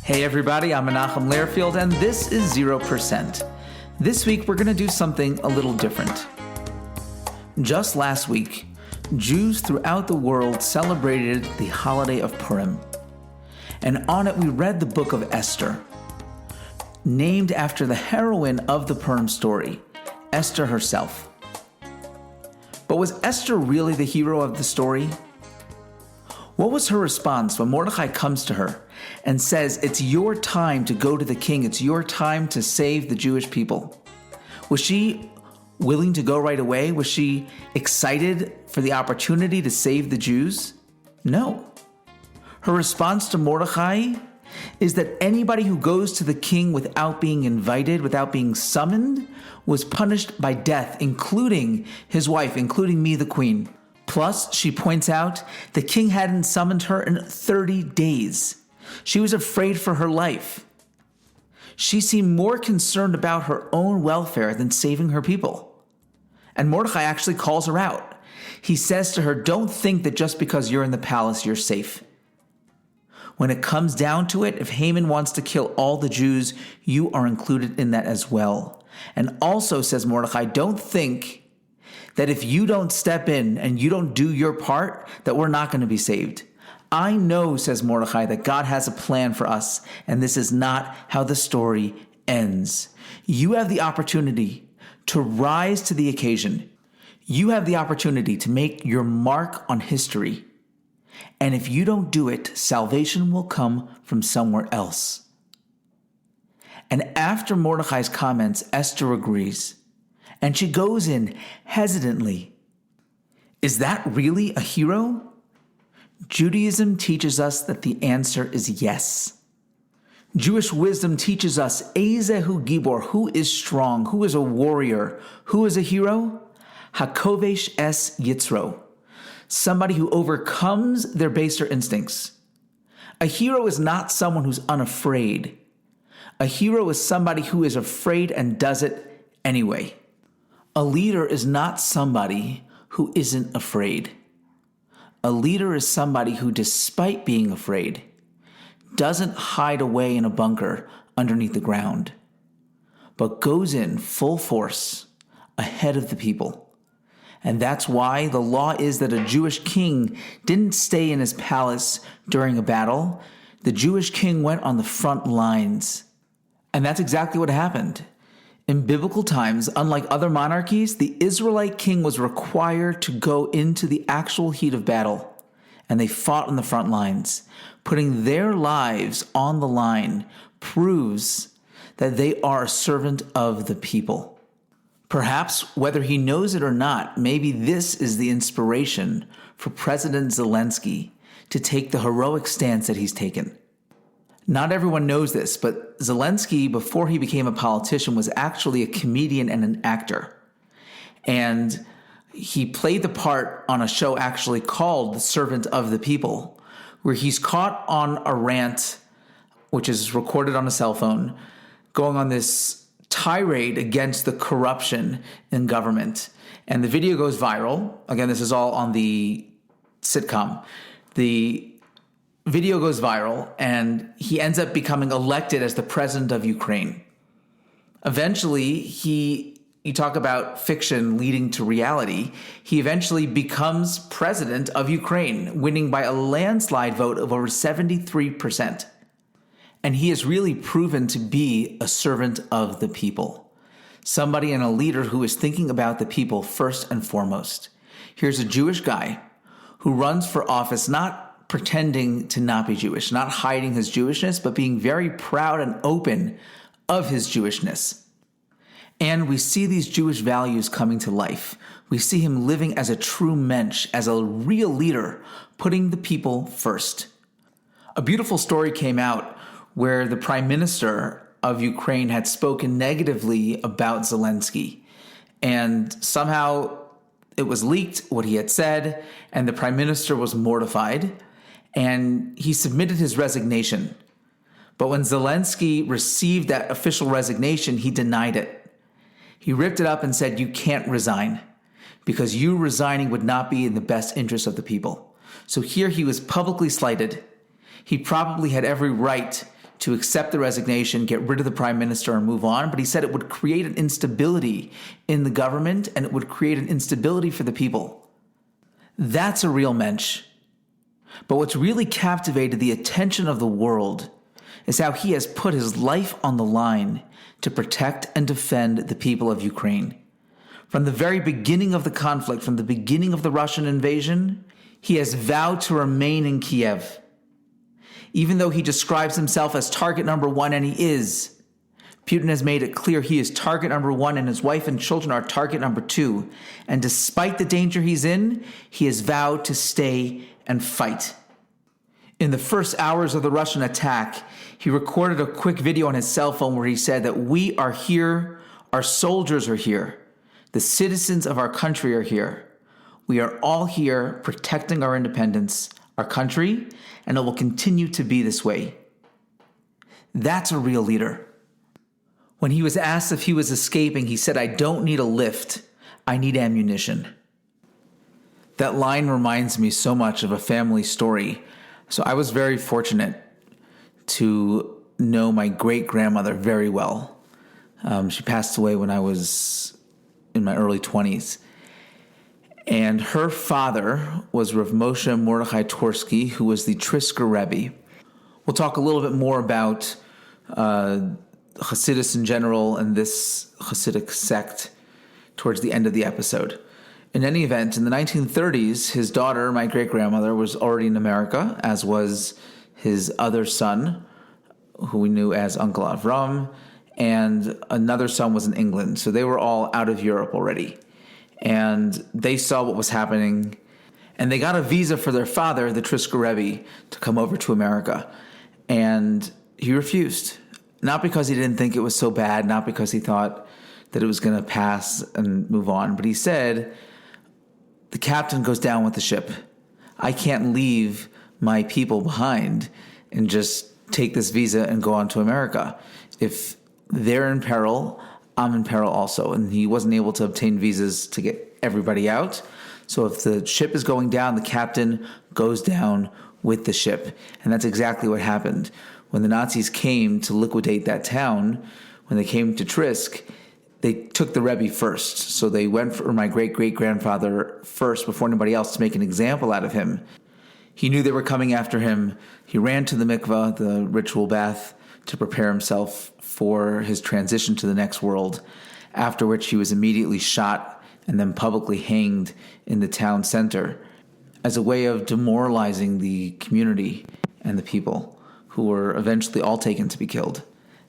Hey everybody, I'm Rabbi Lehrfield and this is 0%. This week we're going to do something a little different. Just last week, Jews throughout the world celebrated the holiday of Purim. And on it we read the book of Esther, named after the heroine of the Purim story, Esther herself. But was Esther really the hero of the story? What was her response when Mordecai comes to her and says, "It's your time to go to the king, it's your time to save the Jewish people"? Was she willing to go right away? Was she excited for the opportunity to save the Jews? No. Her response to Mordecai is that anybody who goes to the king without being invited, without being summoned, was punished by death, including his wife, including me, the queen. Plus, she points out, the king hadn't summoned her in 30 days. She was afraid for her life. She seemed more concerned about her own welfare than saving her people. And Mordecai actually calls her out. He says to her, "Don't think that just because you're in the palace, you're safe. When it comes down to it, if Haman wants to kill all the Jews, you are included in that as well." And also, says Mordecai, don't think that if you don't step in and you don't do your part, that we're not going to be saved. I know, says Mordecai, that God has a plan for us, and this is not how the story ends. You have the opportunity to rise to the occasion. You have the opportunity to make your mark on history. And if you don't do it, salvation will come from somewhere else. And after Mordecai's comments, Esther agrees. And she goes in hesitantly. Is that really a hero? Judaism teaches us that the answer is yes. Jewish wisdom teaches us, Ezehu Gibor, who is strong, who is a warrior, who is a hero? Hakovesh es Yitzro, somebody who overcomes their baser instincts. A hero is not someone who's unafraid. A hero is somebody who is afraid and does it anyway. A leader is not somebody who isn't afraid. A leader is somebody who, despite being afraid, doesn't hide away in a bunker underneath the ground, but goes in full force ahead of the people. And that's why the law is that a Jewish king didn't stay in his palace during a battle. The Jewish king went on the front lines. And that's exactly what happened. In biblical times, unlike other monarchies, the Israelite king was required to go into the actual heat of battle, and they fought on the front lines. Putting their lives on the line proves that they are a servant of the people. Perhaps, whether he knows it or not, maybe this is the inspiration for President Zelensky to take the heroic stance that he's taken. Not everyone knows this, but Zelensky, before he became a politician, was actually a comedian and an actor. And he played the part on a show actually called The Servant of the People, where he's caught on a rant, which is recorded on a cell phone, going on this tirade against the corruption in government. And the video goes viral. Again, this is all on the sitcom. The video goes viral, and he ends up becoming elected as the president of Ukraine. Eventually, you talk about fiction leading to reality, he eventually becomes president of Ukraine, winning by a landslide vote of over 73%. And he has really proven to be a servant of the people, somebody and a leader who is thinking about the people first and foremost. Here's a Jewish guy who runs for office, not pretending to not be Jewish, not hiding his Jewishness, but being very proud and open of his Jewishness. And we see these Jewish values coming to life. We see him living as a true mensch, as a real leader, putting the people first. A beautiful story came out where the prime minister of Ukraine had spoken negatively about Zelensky. And somehow it was leaked what he had said, and the prime minister was mortified. And he submitted his resignation. But when Zelensky received that official resignation, he denied it. He ripped it up and said, "You can't resign, because you resigning would not be in the best interest of the people." So here he was publicly slighted. He probably had every right to accept the resignation, get rid of the prime minister, and move on. But he said it would create an instability in the government and it would create an instability for the people. That's a real mensch. But what's really captivated the attention of the world is how he has put his life on the line to protect and defend the people of Ukraine. From the very beginning of the conflict, from the beginning of the Russian invasion, he has vowed to remain in Kiev. Even though he describes himself as target number one, and he is, Putin has made it clear he is target number one and his wife and children are target number two. And despite the danger he's in, he has vowed to stay and fight. In the first hours of the Russian attack, he recorded a quick video on his cell phone where he said that we are here, our soldiers are here, the citizens of our country are here. We are all here protecting our independence, our country, and it will continue to be this way. That's a real leader. When he was asked if he was escaping, he said, "I don't need a lift, I need ammunition." That line reminds me so much of a family story. So I was very fortunate to know my great-grandmother very well. She passed away when I was in my early 20s. And her father was Rav Moshe Mordechai Twersky, who was the Trisker Rebbe. We'll talk a little bit more about Hasidus in general and this Hasidic sect towards the end of the episode. In any event, in the 1930s, his daughter, my great-grandmother, was already in America, as was his other son, who we knew as Uncle Avram, and another son was in England. So they were all out of Europe already. And they saw what was happening, and they got a visa for their father, the Trisker Rebbe, to come over to America. And he refused. Not because he didn't think it was so bad, not because he thought that it was going to pass and move on, but he said, the captain goes down with the ship. I can't leave my people behind and just take this visa and go on to America. If they're in peril, I'm in peril also. And he wasn't able to obtain visas to get everybody out. So if the ship is going down, the captain goes down with the ship. And that's exactly what happened. When the Nazis came to liquidate that town, when they came to Trisk, they took the Rebbe first. So they went for my great-great-grandfather first before anybody else to make an example out of him. He knew they were coming after him. He ran to the mikvah, the ritual bath, to prepare himself for his transition to the next world, after which he was immediately shot and then publicly hanged in the town center as a way of demoralizing the community and the people, who were eventually all taken to be killed.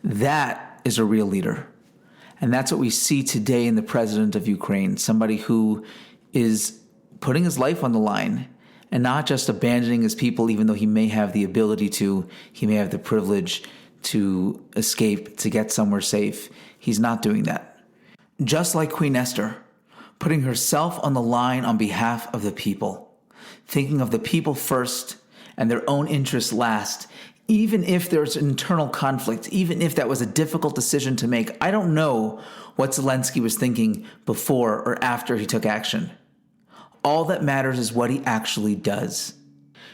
That is a real leader. And that's what we see today in the president of Ukraine, somebody who is putting his life on the line and not just abandoning his people, even though he may have the ability to, he may have the privilege to escape, to get somewhere safe. He's not doing that. Just like Queen Esther, putting herself on the line on behalf of the people, thinking of the people first and their own interests last, even if there's internal conflict, even if that was a difficult decision to make. I don't know what Zelensky was thinking before or after he took action. All that matters is what he actually does.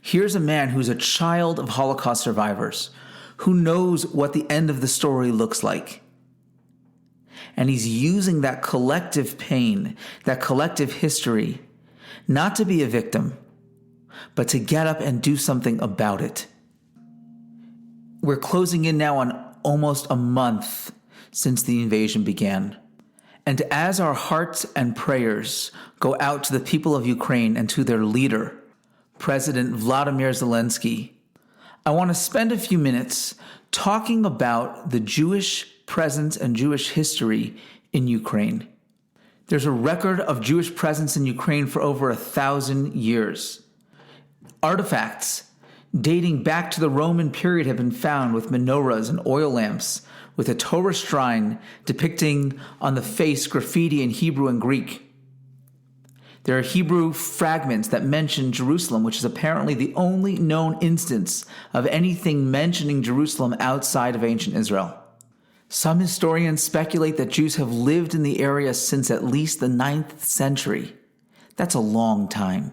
Here's a man who's a child of Holocaust survivors, who knows what the end of the story looks like. And he's using that collective pain, that collective history, not to be a victim, but to get up and do something about it. We're closing in now on almost a month since the invasion began. And as our hearts and prayers go out to the people of Ukraine and to their leader, President Volodymyr Zelensky, I want to spend a few minutes talking about the Jewish presence and Jewish history in Ukraine. There's a record of Jewish presence in Ukraine for over 1,000 years. Artifacts dating back to the Roman period have been found with menorahs and oil lamps, with a Torah shrine depicting on the face graffiti in Hebrew and Greek. There are Hebrew fragments that mention Jerusalem, which is apparently the only known instance of anything mentioning Jerusalem outside of ancient Israel. Some historians speculate that Jews have lived in the area since at least the 9th century. That's a long time.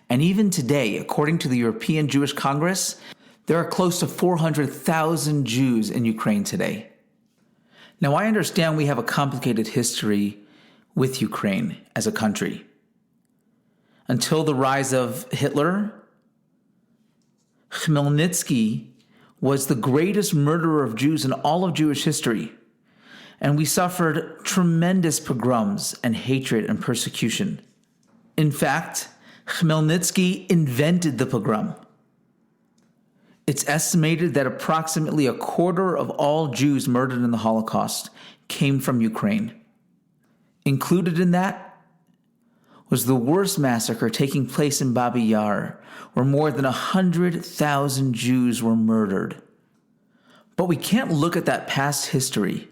And even today, according to the European Jewish Congress, There are close to 400,000 Jews in Ukraine today. Now, I understand we have a complicated history with Ukraine as a country. Until the rise of Hitler, Khmelnytsky was the greatest murderer of Jews in all of Jewish history. And we suffered tremendous pogroms and hatred and persecution. In fact, Khmelnytsky invented the pogrom. It's estimated that approximately a quarter of all Jews murdered in the Holocaust came from Ukraine. Included in that was the worst massacre taking place in Babi Yar, where more than 100,000 Jews were murdered. But we can't look at that past history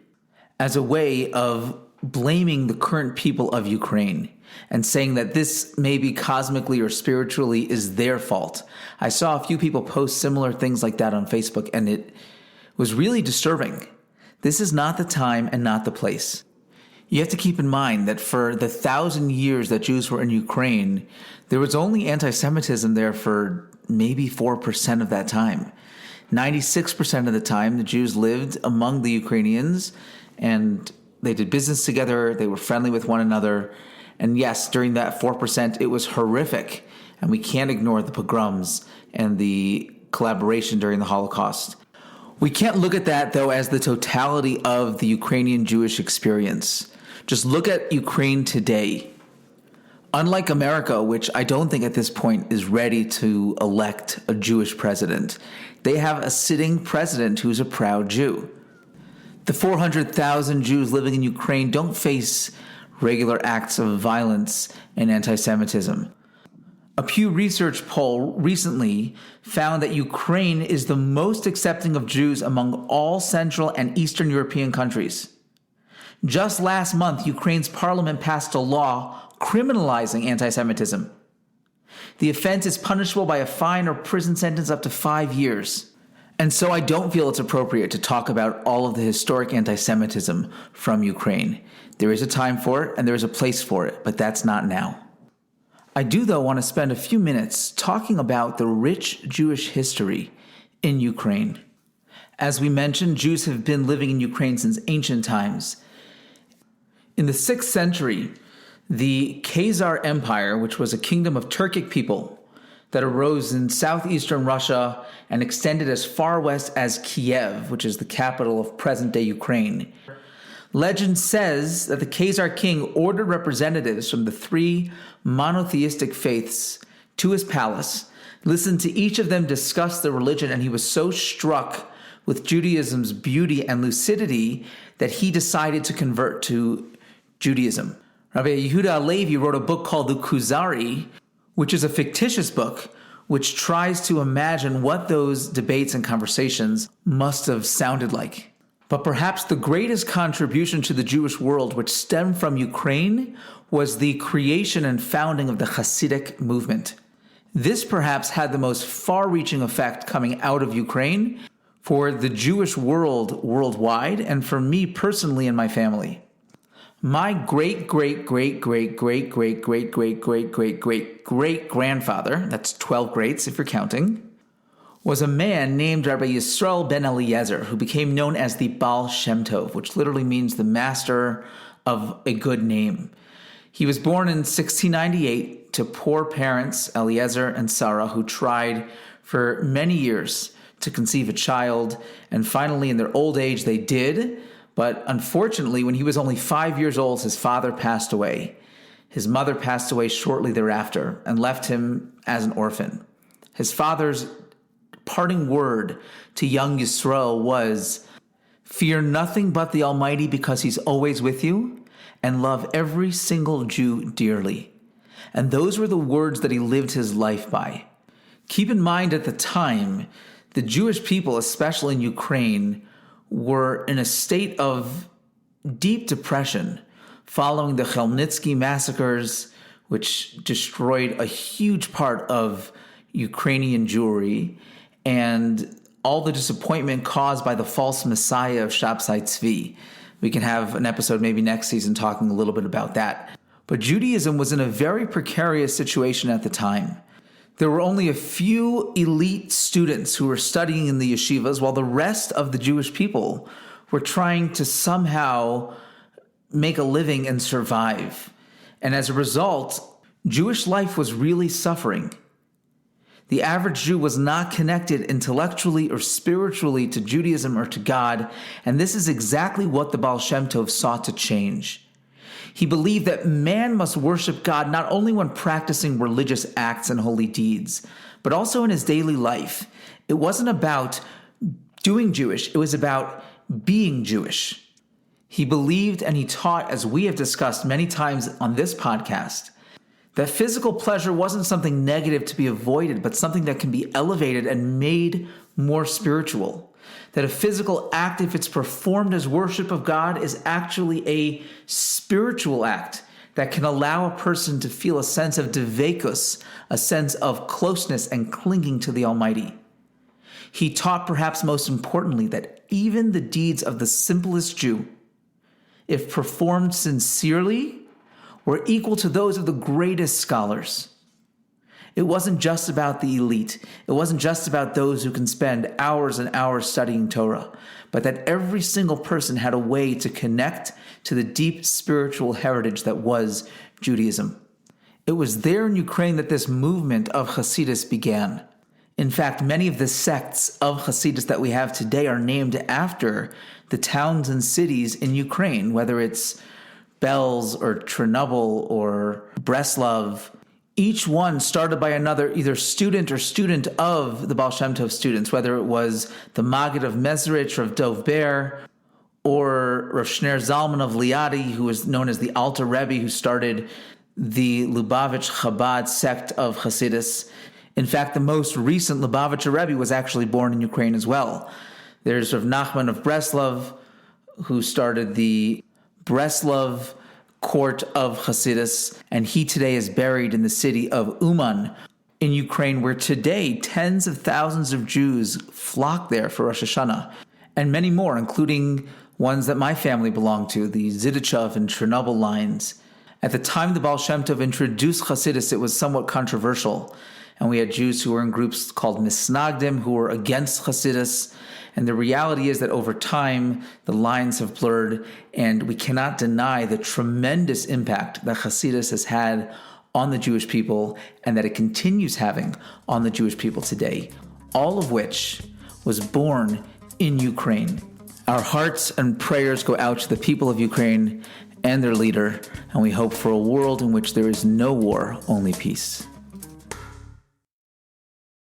as a way of blaming the current people of Ukraine and saying that this maybe cosmically or spiritually is their fault. I saw a few people post similar things like that on Facebook, and it was really disturbing. This is not the time and not the place. You have to keep in mind that for the 1,000 years that Jews were in Ukraine, there was only anti-Semitism there for maybe 4% of that time. 96% of the time, the Jews lived among the Ukrainians, and they did business together, they were friendly with one another. And yes, during that 4%, it was horrific. And we can't ignore the pogroms and the collaboration during the Holocaust. We can't look at that, though, as the totality of the Ukrainian Jewish experience. Just look at Ukraine today. Unlike America, which I don't think at this point is ready to elect a Jewish president, they have a sitting president who's a proud Jew. The 400,000 Jews living in Ukraine don't face regular acts of violence and anti-Semitism. A Pew Research poll recently found that Ukraine is the most accepting of Jews among all Central and Eastern European countries. Just last month, Ukraine's parliament passed a law criminalizing anti-Semitism. The offense is punishable by a fine or prison sentence up to 5 years. And so I don't feel it's appropriate to talk about all of the historic anti-Semitism from Ukraine. There is a time for it and there is a place for it, but that's not now. I do, though, want to spend a few minutes talking about the rich Jewish history in Ukraine. As we mentioned, Jews have been living in Ukraine since ancient times. In the 6th century, the Khazar Empire, which was a kingdom of Turkic people that arose in southeastern Russia and extended as far west as Kiev, which is the capital of present-day Ukraine. Legend says that the Khazar king ordered representatives from the 3 monotheistic faiths to his palace, listened to each of them discuss their religion, and he was so struck with Judaism's beauty and lucidity that he decided to convert to Judaism. Rabbi Yehuda Halevi wrote a book called the Kuzari, which is a fictitious book which tries to imagine what those debates and conversations must have sounded like. But perhaps the greatest contribution to the Jewish world, which stemmed from Ukraine, was the creation and founding of the Hasidic movement. This perhaps had the most far-reaching effect coming out of Ukraine for the Jewish world worldwide, and for me personally and my family. My great-great-great-great-great-great-great-great-great-great-grandfather, that's 12 greats if you're counting, was a man named Rabbi Yisrael ben Eliezer, who became known as the Baal Shem Tov, which literally means the master of a good name. He was born in 1698 to poor parents, Eliezer and Sarah, who tried for many years to conceive a child, and finally in their old age they did. But unfortunately, when he was only 5 years old, his father passed away. His mother passed away shortly thereafter and left him as an orphan. His father's parting word to young Yisrael was, "Fear nothing but the Almighty because He's always with you, and love every single Jew dearly." And those were the words that he lived his life by. Keep in mind at the time, the Jewish people, especially in Ukraine, were in a state of deep depression following the Khmelnytsky massacres, which destroyed a huge part of Ukrainian Jewry, and all the disappointment caused by the false messiah of Shabtai Tzvi. We can have an episode maybe next season talking a little bit about that. But Judaism was in a very precarious situation at the time. There were only a few elite students who were studying in the yeshivas, while the rest of the Jewish people were trying to somehow make a living and survive. And as a result, Jewish life was really suffering. The average Jew was not connected intellectually or spiritually to Judaism or to God, and this is exactly what the Baal Shem Tov sought to change. He believed that man must worship God not only when practicing religious acts and holy deeds, but also in his daily life. It wasn't about doing Jewish, it was about being Jewish. He believed and he taught, as we have discussed many times on this podcast, that physical pleasure wasn't something negative to be avoided, but something that can be elevated and made more spiritual. That a physical act, if it's performed as worship of God, is actually a spiritual act that can allow a person to feel a sense of devekus, a sense of closeness and clinging to the Almighty. He taught, perhaps most importantly, that even the deeds of the simplest Jew, if performed sincerely, were equal to those of the greatest scholars. It wasn't just about the elite. It wasn't just about those who can spend hours and hours studying Torah, but that every single person had a way to connect to the deep spiritual heritage that was Judaism. It was there in Ukraine that this movement of Hasidus began. In fact, many of the sects of Hasidus that we have today are named after the towns and cities in Ukraine, whether it's Belz or Chernobyl or Breslov. Each one started by another, either student or student of the Baal Shem Tov students, whether it was the Maggid of Mezrich, Rav Dov Ber, or Rav Shner Zalman of Liadi, who was known as the Alter Rebbe, who started the Lubavitch Chabad sect of Hasidus. In fact, the most recent Lubavitcher Rebbe was actually born in Ukraine as well. There's Rav Nachman of Breslov, who started the Breslov court of Hasidus, and he today is buried in the city of Uman in Ukraine, where today tens of thousands of Jews flock there for Rosh Hashanah, and many more, including ones that my family belonged to, the Zidichov and Chernobyl lines. At the time the Baal Shem Tov introduced Hasidus, it was somewhat controversial, and we had Jews who were in groups called Misnagdim, who were against Hasidus. And the reality is that over time, the lines have blurred, and we cannot deny the tremendous impact that Hasidus has had on the Jewish people, and that it continues having on the Jewish people today, all of which was born in Ukraine. Our hearts and prayers go out to the people of Ukraine and their leader, and we hope for a world in which there is no war, only peace.